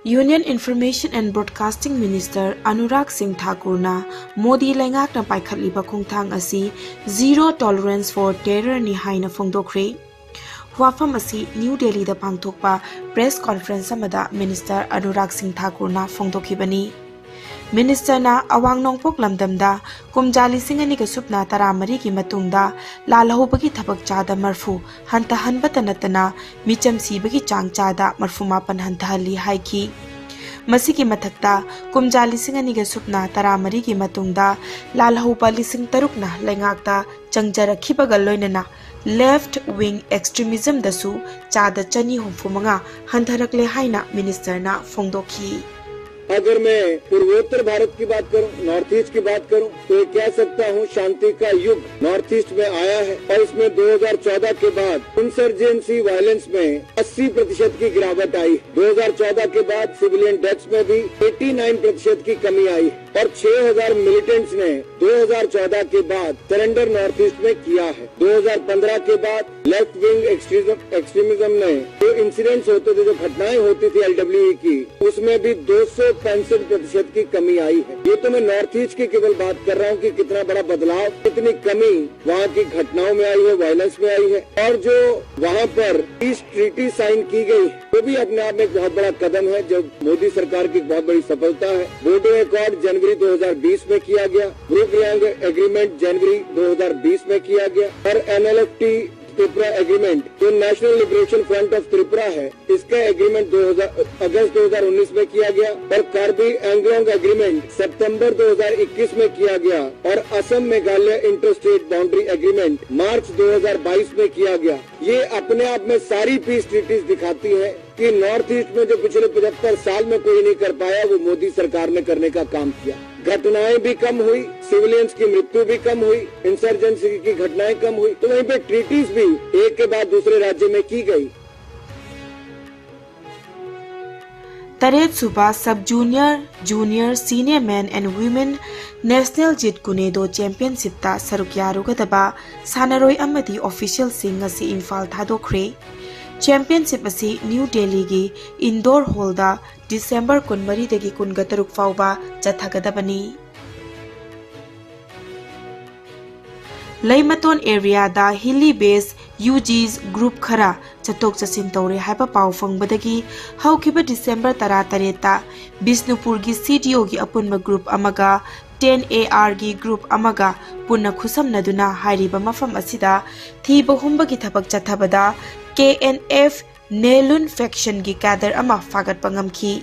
Union information and broadcasting minister Anurag Singh Thakur ना मोदी लेंगाकना पाइखटलिबा खोंगथांग असी zero tolerance for terror नि हाइना फोंदोखरे। वाफम असी न्यू दिल्ली दा पांगथोकपा press conference अमदा minister Anurag Singh Thakur ना फोंदोखिबनी। मिनिस्टर ना अवांग नोंगपोक लमदमदा कुमजा लिसिंग अनिगा सुपना तरामरी की मतुंगदा लालहौबगी थबक चादा मरफू हंतहनबत नतना मिचम सीबगी चांग चादा मरफू मापन हंतहली हाइकी। मसीकी मथक्ता कुमजा लिसिंग अनिगा सुपना तरामरी की मतुंगदा लालहौबा लिसिंग तरुकना लेंगाकता चंगजरखिबगा लोइनना लेफ्ट विंग एक्सट्रीमिज्म दसु चादा चनी हुफुमंगा हंथरकले हाइना मिनिस्टर ना फोंदोखी। अगर मैं पूर्वोत्तर भारत की बात करूं, नॉर्थ ईस्ट की बात करूं, तो ये कह सकता हूं शांति का युग नॉर्थ ईस्ट में आया है और इसमें 2014 के बाद इंसर्जेंसी वायलेंस में 80% की गिरावट आई। 2014 के बाद सिविलियन डेथ्स में भी 89% की कमी आई और 6000 मिलिटेंट्स ने 2014 के बाद सरेंडर नॉर्थ ईस्ट में किया है। 2015 के बाद लेफ्ट विंग एक्सट्रीमिज्म ने जो इंसिडेंट्स होते थे, जो घटनाएं होती थी LWE की, उसमें भी 265% की कमी आई है। ये तो मैं नॉर्थ ईस्ट की केवल बात कर रहा हूँ कि कितना बड़ा बदलाव, कितनी कमी वहाँ की घटनाओं में आई है, वायलेंस में आई है। और जो वहाँ पर पीस ट्रीटी साइन की गई, वो भी अपने आप में एक बहुत बड़ा कदम है, जो मोदी सरकार की बहुत बड़ी सफलता है। बोडो एकॉर्ड जनवरी 2020 में किया गया, ग्रुप रियांग एग्रीमेंट जनवरी 2020 में किया गया और NLFT त्रिपुरा एग्रीमेंट जो national liberation front of Tripura है, इसका एग्रीमेंट अगस्त 2019 में किया गया और कार्बी एंग्लोंग एग्रीमेंट सितंबर 2021 में किया गया और Assam Meghalaya interstate boundary agreement March 2022 में किया गया। ये अपने आप में सारी पीस ट्रीटीज दिखाती है कि नॉर्थ ईस्ट में जो पिछले 75 साल में कोई नहीं कर पाया, वो मोदी सरकार ने करने का काम किया। घटनाएं भी कम हुई, सिविलियंस की मृत्यु भी कम हुई, इंसर्जेंसी की घटनाएं कम हुई, तो वहीं पे ट्रीटीज भी एक के बाद दूसरे राज्य में की गई। तरेत सुबा सब junior senior man and women national जित कुनेदो चैंपियनशिप ता सरुक यारुगदबा सानरोय अमदी ऑफिशियल सिंग असी इम्फाल थादोखरे। चैंपियनशिप असी न्यू दिल्ली की इंडोर हॉल दा डिसेंबर 23 दगी 23 फाउबा चथगदबनी। लैमतोन एरिया दा हिली बेस UG's ग्रुप खरा चतोक चसिन तौरे हाइबा पाउ फंगबदगी हौखिबा डिसेंबर 13 ता बिष्णुपुर की CDO की अपुनबा ग्रुप अमगा 10AR की ग्रुप अमगा पुन्ना खुसमनदुना हाइरिबा मफम असिदा थीबा हुंबगी थबक चथबदा KNF नेलुन फैक्शन की कैडर अमा फागत पंगमखी।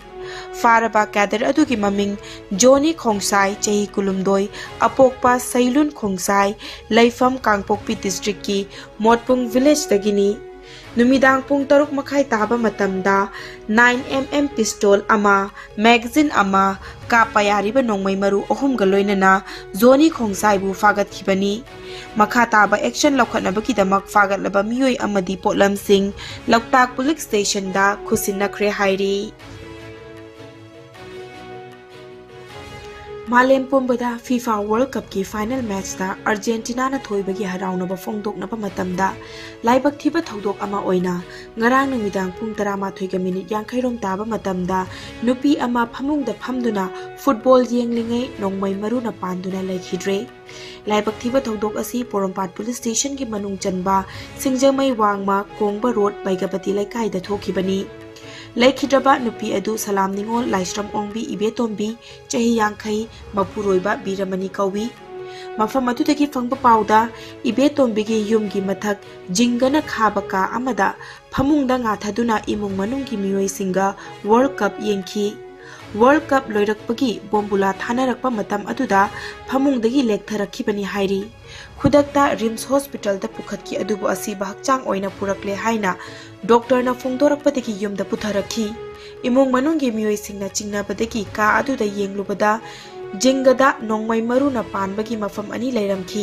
फारबा कैडर अदुगी ममिंग जोनी खोंगसाई चही कुलुमदोई अपोकपा सैलुन खोंगसाई लैफम कांगपोकपी डिस्ट्रिक्ट की मोटपुंग विलेज दगिनी। नुमिदांग पुंग तरुक मखाई ताबा मतमदा 9mm पिस्टोल अमा मैगजीन अमा कापा यारिबा नोंगमै मरु अहुम गलोइनना जोनी खोंगसाईबु फागतखिबनी। मखा ताबा एक्शन लौखनबकीदमक फागतलबा मियोय अमदी पोटलम सिंह लौकताक पुलिस स्टेशन दा खुसिनखरे हाइरी। मालेम पुंबदा फीफा वर्ल्ड कप की फाइनल मैच दा अर्जेंटीना ना थोइबगी हराउनबा फोंदोकनबा मतमदा लाइबक थिबा थौदोक अमा ओइना ngarang numidag pung 13 minute 50 rom taba matamda nupi ama phamungda phamduna football yenglingai nongmai maruna panduna laikhidre laibak thiba thodok asi Porompat police station ki manung chanba singjamai wangma kongba road baigapati laikai da thokibani laikhidraba nupi adu salam ningol laistram ongbi ibetombi chahi yangkhai mapuroiba biramani kawi mafam adudagi fangba pauda ibetombigi yumgi mathak jingana khabaka amada phamungda ngathaduna imung manunggi miyoi singa World Cup yengki World Cup loirakpagi bombula thanarakpa matam aduda phamungdagi lektharakibani hairi khudakta Rims Hospital da pukhatki adubu asi bahakchang oina purakle haina doctor na phongdorakpadagi yumda putharakhi imung manunggi miyoi singna chingnabadagi ka aduda yenglubada जिंगदा नोंगमै मरुना पानबगी मफम अनि लैरमखी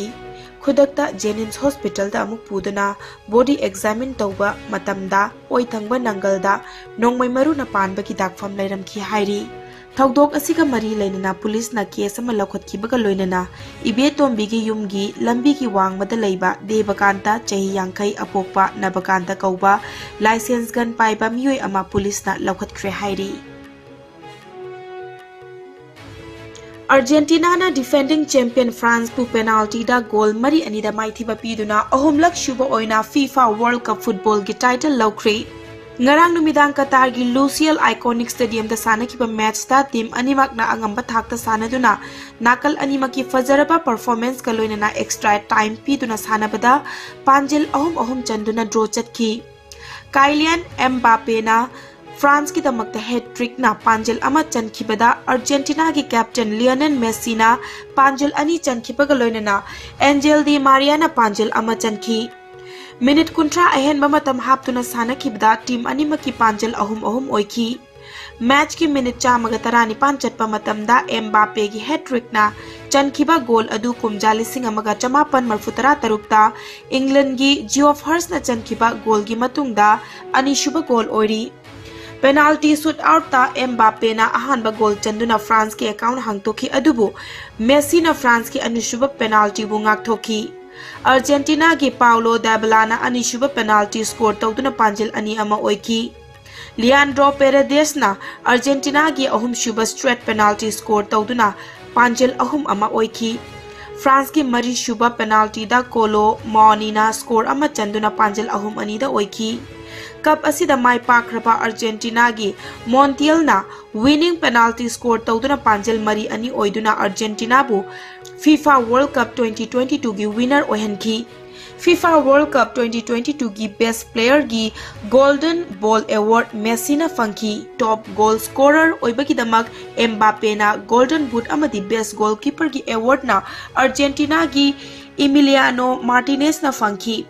खुदक्ता जेनिम्स hospital दा अमुक पुदना body examine तौबा मतमदा ओइथंगबा नंगलदा नोंगमै मरुना पानबगी दागफम लैरमखी हाइरी थौदोक असिगा मरी लैनना police ना case अमा लौखतखिबगा लोइनना इबेतोंबिगी युमगी लंबीगी वांगमदा लैबा देबकांता चही यांखै अपोकपा नबकांता कौबा licence gun पाइबा मियोय अमा पुलिस ना लौखतख्रे हाइरी। अर्जेंटीना डिफेंडिंग चैंपियन फ्रांस पु पेनाल्टी दा गोल मरी अनिदा माइथिबा पीदुना अहुमलक शुभ ओइना फीफा वर्ल्ड कप फुटबॉल की title लौख्रे ngarang numidang Qatar gi Lusail Iconic Stadium da sanakiba match da team animakna angamba thakta sanaduna nakal animaki fajaraba performance ka loinana extra time piduna sanabada panjil ahum chanduna draw chatki Kylian Mbappe na France की दमकता hat trick ना पांजल अमा चनखिबदा Argentina की captain Lionel Messi ना पांजल अनि चनखिबगा लोइनना Angel Di Maria ना पांजल अमा चनखी minute कुंट्रा अहेन बमतम हापतुना सानखिबदा team अनिमकी पांजल अहुम ओइखी match की minute चामगा तरानी पांचटपा मतमदा Mbappe की हैट्रिक ना चनखिबा गोल अदु कुमजा लिसिंग अमगा चमापन मरफुतरा तरुकता इंग्लैंड की जियोफ हर्स ना चनखिबा गोल की मतुंगदा अनिशुबा गोल ओइरी पेनाल्टी शूट आउट ता एम्बापे ना अहानबा गोल चंदुना फ्रांस के अकाउंट हांगतोखी अदुबु मेसी ना फ्रांस की अनिशुबा पेनाल्टी बु ngakthoki अर्जेंटीना की पाउलो डायबला ना अनिशुबा पेनाल्टी स्कोर तौदुना पांजल अनि अमा ओइकी लियांड्रो पेरेदेस ना अर्जेंटीना की अहुम शुबा स्ट्रेट पेनाल्टी स्कोर तौदुना पांजल अहुम अमा ओइकी फ्रांस की मरी शुबा पेनाल्टी दा कोलो मॉनिना स्कोर अमा चंदुना पांजल अहुम अनि दा ओइकी कप असिदा माई पाख्रबा अर्जेंटीना की मोंटियल ना विनिंग पेनाल्टी स्कोर तौदुना पांजल मरी अनि ओइदुना अर्जेंटीना बु फीफा वर्ल्ड कप 2022 की विनर ओहनकी फीफा वर्ल्ड कप 2022 की बेस्ट प्लेयर की गोल्डन बॉल अवार्ड मेसी ना फंकी टॉप गोल स्कोरर ओइबकीदमक एम्बापे ना गोल्डन बूट अमदी बेस्ट गोलकीपर की अवार्ड ना अर्जेंटीना की इमिलियानो मार्टिनेज ना फंकी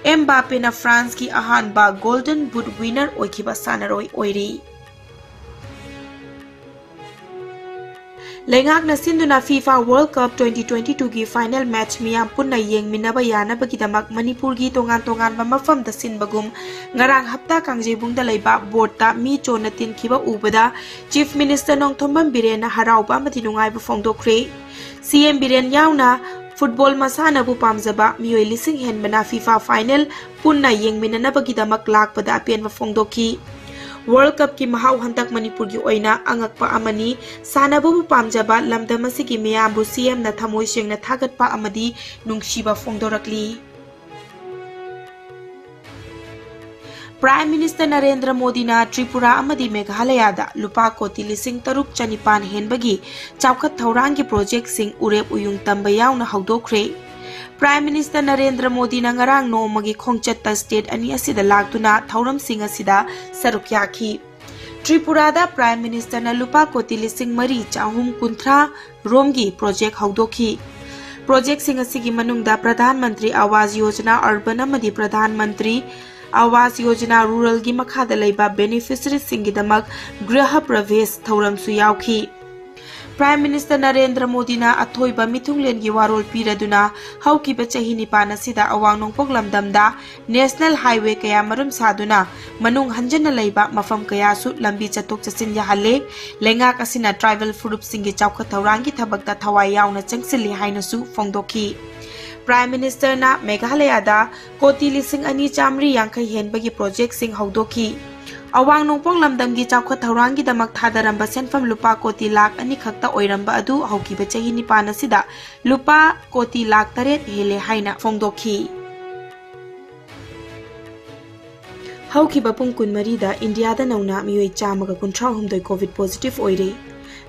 एम्बापे ना फ्रांस की अहानबा गोल्डन बूट विनर ओइखिबा सानरोय ओइरी लेंगाक न सिंधुना फीफा वर्ल्ड कप 2022 की फाइनल मैच मियाम पुन्ना येंगमिनबा यानबगीदमक मणिपुर की तोंगान मफम the सिनबगुम ngarang hapta kangjebung da leiba board ta mi chona tin khiba ubada chief minister nongthombam biren harauba amati nungai bu phongdokre cm biren yauna football मसाना बु पामजबा मियोय लिसिंग हेन बना FIFA final पुन्ना येंगमिननबगीदमक लाकपदा अपेन फोंदोखी वर्ल्ड कप की महाउ हंतक मणिपुर की ओइना अंगकपा अमनी सानाबु पामजबा लमदमसी की मियाबु सीएम न थमोय सेंगना थागतपा अमदी नुंगशिबा फोंदोरकली प्राइम मिनिस्टर नरेंद्र मोदी ना त्रिपुरा अमदी मेघालय दा लुपा कोटी लिसिंग तरुक चनिपान हेनबगी चावखत थौरांग की प्रोजेक्ट सिंग उरेप उयुंग तंबा यावना हौदोखरे प्राइम मिनिस्टर नरेंद्र मोदी ना ngarang नोमगी खोंगचत स्टेट अनि असिदा लाक्तुना थौरम सिंग असिदा सरुक याखी त्रिपुरा दा प्राइम मिनिस्टर ना लुपा कोटी लिसिंग मरी चाहुम कुंथ्रा रोमगी प्रोजेक्ट हौदोखी प्रोजेक्ट सिंग असिगी मनुंगदा प्रधानमंत्री आवास योजना अर्बन अमदी प्रधानमंत्री आवास योजना रूरल की मखादा लेबा बेनिफिशियरी सिंगिदमक गृह प्रवेश थौरम सुयावखी प्राइम मिनिस्टर नरेंद्र मोदी ना अथोइबा मिथुंगलेन की वारोल पीरदुना हौकिबा चही निपान असिदा अवांग नोंपोक लमदमदा नेशनल हाईवे कया मरुम सादुना मनुंग हंजन लेबा मफम कया सु लंबी चतोक चसिन याहले लेंगाक असिना ट्राइबल फुरुप सिंगी चौख थौरांग की थबकता थवाई यावना चंगसिली हाइनसु फोंदोखी प्राइम मिनिस्टर ना मेघालय दा कोटी लिसिंग अनि चामरी यांखै हेनबगी प्रोजेक्ट सिंग हौदोखी अवांग नोंपोंग लमदम की चावख थौरांग की दमक थादरंबा सेनफम लुपा कोटी लाख अनि खक्ता ओइरंबा अदु हौकिबा चही निपान असिदा लुपा कोटी लाख 8 हेले हाइना फोंदोखी हौकिबा पुंग कुनमरी दा इंडिया दा नौना मियोय चामगा 39 कोविड पॉजिटिव ओइरे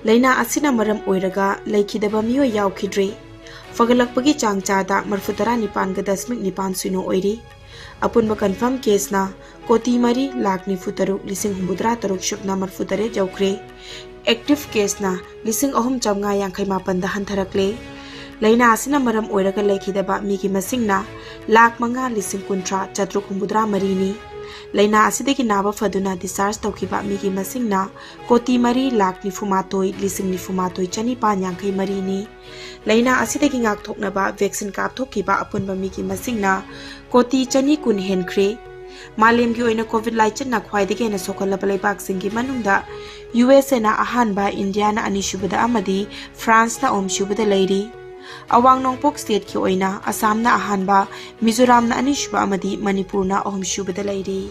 लेना असिना मरम ओइरगा लेखिदबा मियोय यावखिद्रे फगलकपगी चांग चादा मरफुतरा निपान गदस्मिक निपान सुनो ओइरी अपुनबा कन्फर्म केस ना कोटी मरी लाख निफुतरु लिसिंग हुमुद्रा तरुक शुकना मरफुतरे जौख्रे एक्टिव केस ना लिसिंग अहुम चमगा यांखै मापन दा हंथरकले लेना असिना मरम ओइरगा लेखिदबा मिगी मसिंग ना लाख मंगा लिसिंग कुंट्रा चतरुक हुमुद्रा मरीनी लेना असिदगी नाबा फदुना डिस्चार्ज तौखिबा मिगी मसिंग ना कोटी मरी लाख निफुमातोय लिसिंग निफुमातोय चनिपान यांखै मरीनी लेना असिदगी ngaktoknaba वैक्सीन कापथोखिबा अपुनबा मिगी मसिंग ना कोटी चनी कुन हेनख्रे मालेम की ओइना कोविड लाइचन ना ख्वाइदगी हेना सोखलबा लेबाक सिंगी मनुंगदा यूएसए ना अहानबा इंडिया ना अनिशुबदा अमदी फ्रांस ना ओमशुबदा लेरी अवांग नोंपोक स्टेट की ओइना असम ना अहानबा मिजोराम ना अनिशुबा अमदी मणिपुर ना ओमशुबदा लेरी।